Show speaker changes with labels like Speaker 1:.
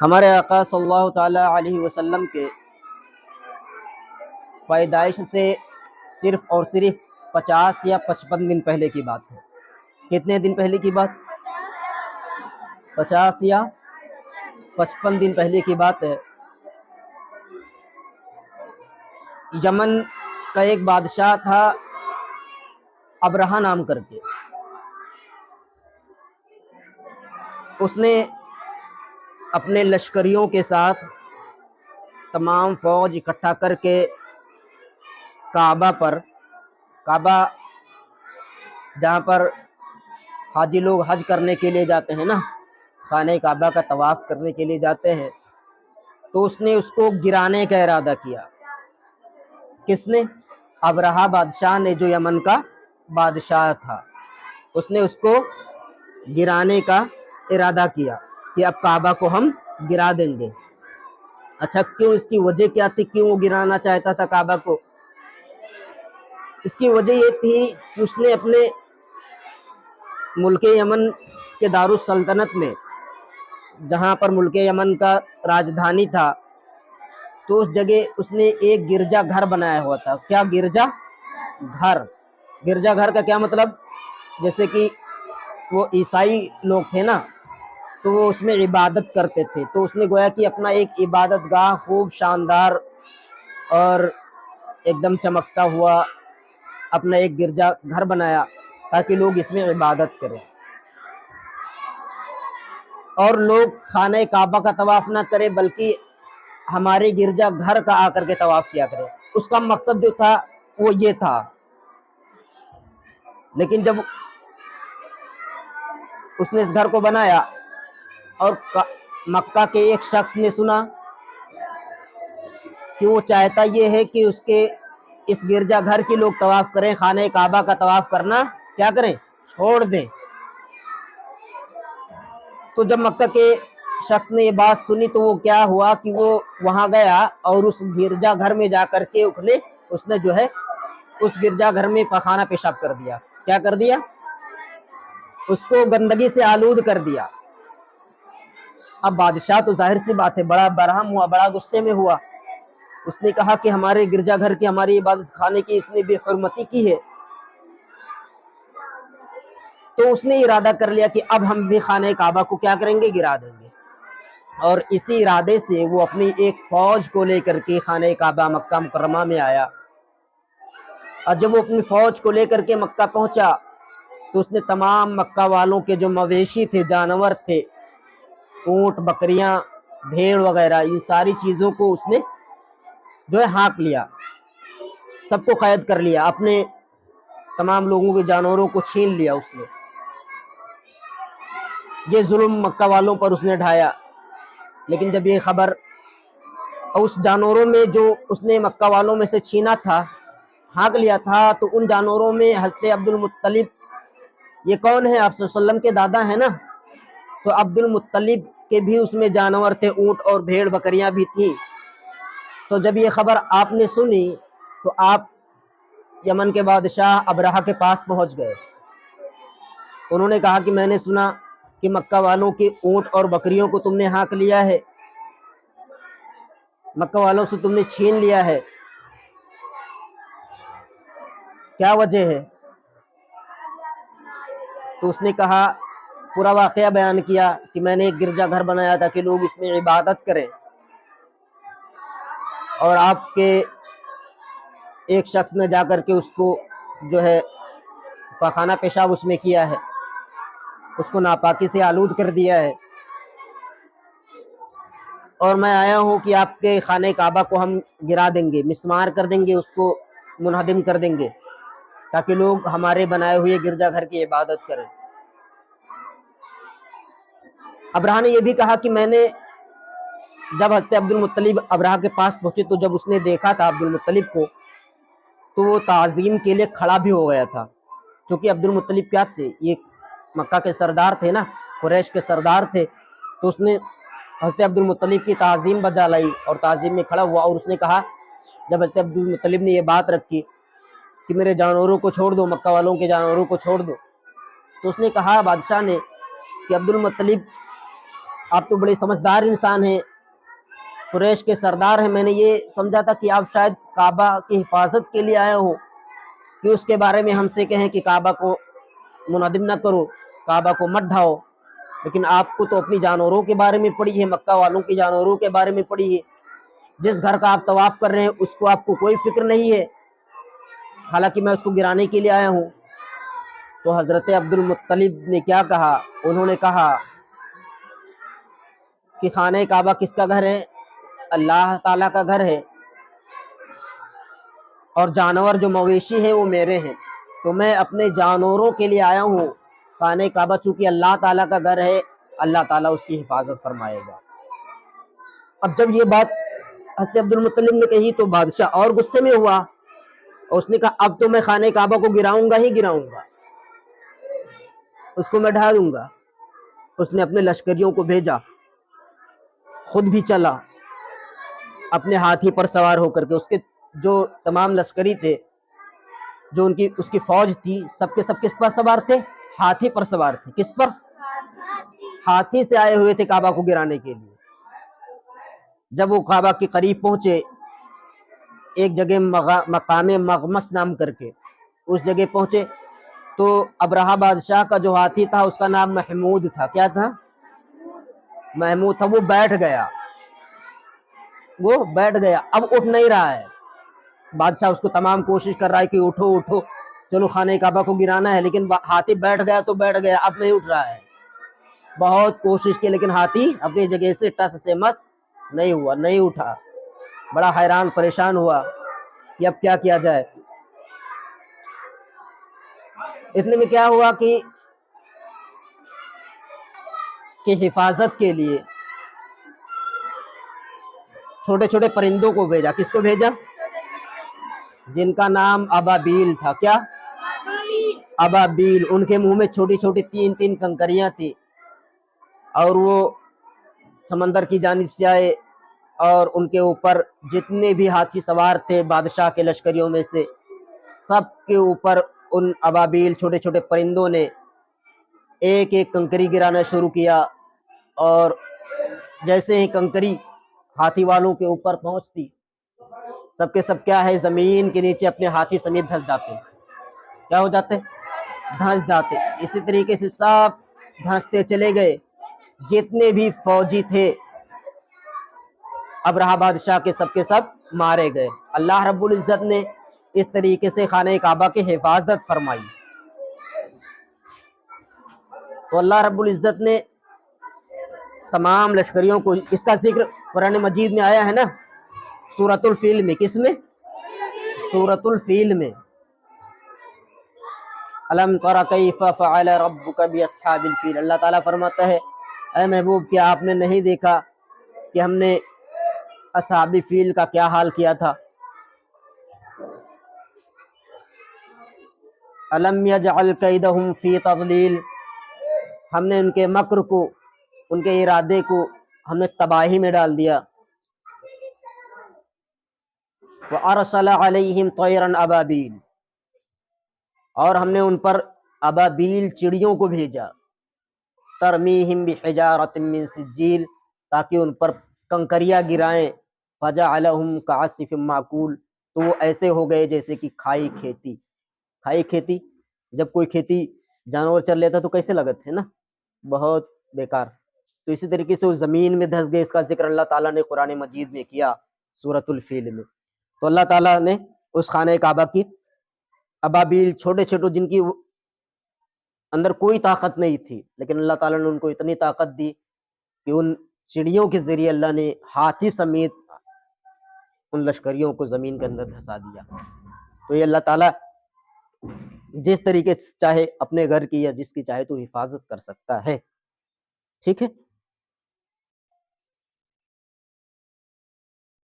Speaker 1: ہمارے آقا صلی اللہ تعالیٰ علیہ وسلم کے پیدائش سے صرف اور صرف 50 یا 55 دن پہلے کی بات ہے۔ کتنے دن پہلے کی بات؟ 50 یا 55 دن پہلے کی بات ہے۔ یمن کا ایک بادشاہ تھا ابرہہ نام کر کے، اس نے اپنے لشکریوں کے ساتھ تمام فوج اکٹھا کر کے کعبہ جہاں پر حاجی لوگ حج کرنے کے لیے جاتے ہیں نا، خانہ کعبہ کا طواف کرنے کے لیے جاتے ہیں، تو اس نے اس کو گرانے کا ارادہ کیا۔ کس نے؟ ابرہہ بادشاہ نے، جو یمن کا بادشاہ تھا، اس نے اس کو گرانے کا ارادہ کیا کہ اب کعبہ کو ہم گرا دیں گے۔ اچھا، کیوں؟ اس کی وجہ کیا تھی؟ کیوں وہ گرانا چاہتا تھا کعبہ کو؟ اس کی وجہ یہ تھی کہ اس نے اپنے ملک یمن کے دارالسلطنت میں، جہاں پر ملک یمن کا راجدھانی تھا، تو اس جگہ اس نے ایک گرجا گھر بنایا ہوا تھا۔ کیا گرجا گھر؟ گرجا گھر کا کیا مطلب؟ جیسے کہ وہ عیسائی لوگ تھے نا، تو وہ اس میں عبادت کرتے تھے، تو اس نے گویا کہ اپنا ایک عبادت گاہ خوب شاندار اور ایک دم چمکتا ہوا اپنا ایک گرجا گھر بنایا تاکہ لوگ اس میں عبادت کریں، اور لوگ خانہ کعبہ کا طواف نہ کریں بلکہ ہمارے گرجا گھر کا آ کر کے طواف کیا کریں۔ اس کا مقصد جو تھا وہ یہ تھا۔ لیکن جب اس نے اس گھر کو بنایا اور مکہ کے ایک شخص نے سنا کہ وہ چاہتا یہ ہے کہ اس کے اس گرجا گھر کے لوگ طواف کریں، خانہ کعبہ کا طواف کرنا کیا کریں؟ چھوڑ دیں۔ تو جب مکہ کے شخص نے یہ بات سنی تو وہ کیا ہوا کہ وہ وہاں گیا اور اس گرجا گھر میں جا کر کے اس نے جو ہے اس گرجا گھر میں پخانہ پیشاب کر دیا۔ کیا کر دیا؟ اس کو گندگی سے آلود کر دیا۔ اب بادشاہ تو ظاہر سی بات ہے بڑا برہم ہوا، بڑا غصے میں ہوا۔ اس نے کہا کہ ہمارے گرجا گھر کی، ہماری عبادت خانے کی اس نے بے حرمتی کی ہے۔ تو اس نے ارادہ کر لیا کہ اب ہم بھی خانہ کعبہ کو کیا کریں گے؟ گرا دیں گے۔ اور اسی ارادے سے وہ اپنی ایک فوج کو لے کر کے خانہ کعبہ مکہ مکرمہ میں آیا، اور جب وہ اپنی فوج کو لے کر کے مکہ پہنچا تو اس نے تمام مکہ والوں کے جو مویشی تھے، جانور تھے، اونٹ، بکریاں، بھیڑ وغیرہ، ان ساری چیزوں کو اس نے جو ہے ہانک لیا، سب کو قید کر لیا، اپنے تمام لوگوں کے جانوروں کو چھین لیا اس نے۔ یہ ظلم مکہ والوں پر اس نے ڈھایا۔ لیکن جب یہ خبر اس جانوروں میں جو اس نے مکہ والوں میں سے چھینا تھا، ہانک لیا تھا، تو ان جانوروں میں حضرت عبد المطلب، یہ کون ہے؟ آپ صلی اللہ علیہ وسلم کے دادا ہیں نا، تو عبد المطلب کے بھی اس میں جانور تھے، اونٹ اور بھیڑ بکریاں بھی تھی۔ تو جب یہ خبر آپ نے سنی تو آپ یمن کے بادشاہ ابرہہ کے پاس پہنچ گئے۔ انہوں نے کہا کہ میں نے سنا کہ مکہ والوں کے اونٹ اور بکریوں کو تم نے ہانک لیا ہے، مکہ والوں سے تم نے چھین لیا ہے، کیا وجہ ہے؟ تو اس نے کہا، پورا واقعہ بیان کیا کہ میں نے ایک گرجا گھر بنایا تھا کہ لوگ اس میں عبادت کریں، اور آپ کے ایک شخص نے جا کر کے اس کو جو ہے پخانہ پیشاب اس میں کیا ہے، اس کو ناپاکی سے آلود کر دیا ہے، اور میں آیا ہوں کہ آپ کے خانہ کعبہ کو ہم گرا دیں گے، مسمار کر دیں گے، اس کو منہدم کر دیں گے تاکہ لوگ ہمارے بنائے ہوئے گرجا گھر کی عبادت کریں۔ ابرہہ نے یہ بھی کہا کہ میں نے جب حضرت عبد المطلب ابرہہ کے پاس پہنچے تو جب اس نے دیکھا تھا عبد المطلب کو تو وہ تعظیم کے لیے کھڑا بھی ہو گیا تھا، کیونکہ عبد المطلب کیا تھے؟ یہ مکہ کے سردار تھے نا، قریش کے سردار تھے، تو اس نے حضرت عبد المطلب کی تعظیم بجا لائی اور تعظیم میں کھڑا ہوا، اور اس نے کہا، جب حضرت عبد المطلب نے یہ بات رکھی کہ میرے جانوروں کو چھوڑ دو، مکہ والوں کے جانوروں کو چھوڑ دو، تو اس نے کہا بادشاہ نے کہ عبد المطلب آپ تو بڑے سمجھدار انسان ہیں، قریش کے سردار ہیں، میں نے یہ سمجھا تھا کہ آپ شاید کعبہ کی حفاظت کے لیے آئے ہو، کہ اس کے بارے میں ہم سے کہیں کہ کعبہ کو منہدم نہ کرو، کعبہ کو مت ڈھاؤ، لیکن آپ کو تو اپنی جانوروں کے بارے میں پڑی ہے، مکہ والوں کی جانوروں کے بارے میں پڑی ہے، جس گھر کا آپ طواف کر رہے ہیں اس کو آپ کو کوئی فکر نہیں ہے، حالانکہ میں اس کو گرانے کے لیے آیا ہوں۔ تو حضرت عبد المطلب نے کیا کہا؟ انہوں نے کہا کہ خانہ کعبہ کس کا گھر ہے؟ اللہ تعالیٰ کا گھر ہے، اور جانور جو مویشی ہیں وہ میرے ہیں، تو میں اپنے جانوروں کے لیے آیا ہوں، خانہ کعبہ چونکہ اللہ تعالیٰ کا گھر ہے، اللہ تعالیٰ اس کی حفاظت فرمائے گا۔ اب جب یہ بات حضرت عبد المطلب نے کہی تو بادشاہ اور غصے میں ہوا، اور اس نے کہا اب تو میں خانہ کعبہ کو گراؤں گا ہی گراؤں گا، اس کو میں ڈھا دوں گا۔ اس نے اپنے لشکریوں کو بھیجا، خود بھی چلا اپنے ہاتھی پر سوار ہو کر کے، اس کے جو تمام لشکری تھے، جو اس کی فوج تھی، سب کے سب کس پر سوار تھے؟ ہاتھی پر سوار تھے۔ کس پر؟ ہاتھی سے آئے ہوئے تھے کعبہ کو گرانے کے لیے۔ جب وہ کعبہ کے قریب پہنچے، ایک جگہ مقام مغمس نام کر کے اس جگہ پہنچے، تو ابرہہ بادشاہ کا جو ہاتھی تھا اس کا نام محمود تھا۔ کیا تھا؟ محمود تھا۔ وہ بیٹھ گیا، اب اٹھ نہیں رہا ہے۔ بادشاہ اس کو تمام کوشش کر رہا ہے کہ اٹھو اٹھو، چلو خانہ کعبہ کو گرانا ہے، لیکن ہاتھی بیٹھ گیا تو بیٹھ گیا، اب نہیں اٹھ رہا ہے۔ بہت کوشش کی لیکن ہاتھی اپنی جگہ سے ٹس سے مس نہیں ہوا، نہیں اٹھا۔ بڑا حیران پریشان ہوا کہ اب کیا کیا جائے۔ اتنے میں کیا ہوا کہ حفاظت کے لیے چھوٹے چھوٹے پرندوں کو بھیجا۔ کس کو بھیجا؟ جن کا نام ابابیل تھا۔ کیا؟ ابابیل۔ ان کے منہ میں چھوٹی چھوٹی تین تین کنکریاں تھی، اور وہ سمندر کی جانب سے آئے، اور ان کے اوپر جتنے بھی ہاتھی سوار تھے بادشاہ کے لشکریوں میں سے، سب کے اوپر ان ابابیل چھوٹے چھوٹے پرندوں نے ایک ایک کنکری گرانا شروع کیا، اور جیسے ہی کنکری ہاتھی والوں کے اوپر پہنچتی، سب کے سب کیا ہے؟ زمین کے نیچے اپنے ہاتھی سمیت دھس جاتے۔ کیا ہو جاتے؟ دھس جاتے۔ اسی طریقے سے سب دھستے چلے گئے، جتنے بھی فوجی تھے ابرہہ بادشاہ کے سب مارے گئے۔ اللہ رب العزت نے اس طریقے سے خانہ کعبہ کی حفاظت فرمائی۔ تو اللہ رب العزت نے تمام لشکریوں کو، اس کا ذکر قرآن مجید میں آیا ہے نا، سورۃ الفیل میں۔ کس میں؟ سورۃ الفیل میں۔ الم تر کیف فعل ربک باصحاب الفیل۔ اللہ تعالیٰ فرماتا ہے اے محبوب، کیا آپ نے نہیں دیکھا کہ ہم نے اصحاب فیل کا کیا حال کیا تھا؟ الم یجعل کیدہم فی تضلیل۔ ہم نے ان کے مکر کو، ان کے ارادے کو ہم نے تباہی میں ڈال دیا۔ وارسل علیہم طیرا ابابیل، اور ہم نے ان پر ابابیل چڑیوں کو بھیجا، ترمیہم بحجارۃ من سجیل، تاکہ ان پر کنکریاں گرائیں، فجعلہم کعصف معکول، تو وہ ایسے ہو گئے جیسے کہ کھائی کھیتی۔ کھائی کھیتی، جب کوئی کھیتی جانور چل لیتا تو کیسے لگت ہے نا، بہت بیکار۔ تو اسی طریقے سے وہ زمین میں دھس گئے۔ اس کا ذکر اللہ تعالیٰ نے قرآن مجید میں کیا سورۃ الفیل میں۔ تو اللہ تعالیٰ نے اس خانہ کعبہ کی ابابیل، چھوٹے چھوٹے، جن کی اندر کوئی طاقت نہیں تھی، لیکن اللہ تعالیٰ نے ان کو اتنی طاقت دی کہ ان چڑیوں کے ذریعے اللہ نے ہاتھی سمیت ان لشکریوں کو زمین کے اندر دھسا دیا۔ تو یہ اللہ تعالیٰ جس طریقے سے چاہے اپنے گھر کی یا جس کی چاہے تو حفاظت کر سکتا ہے۔ ٹھیک ہے۔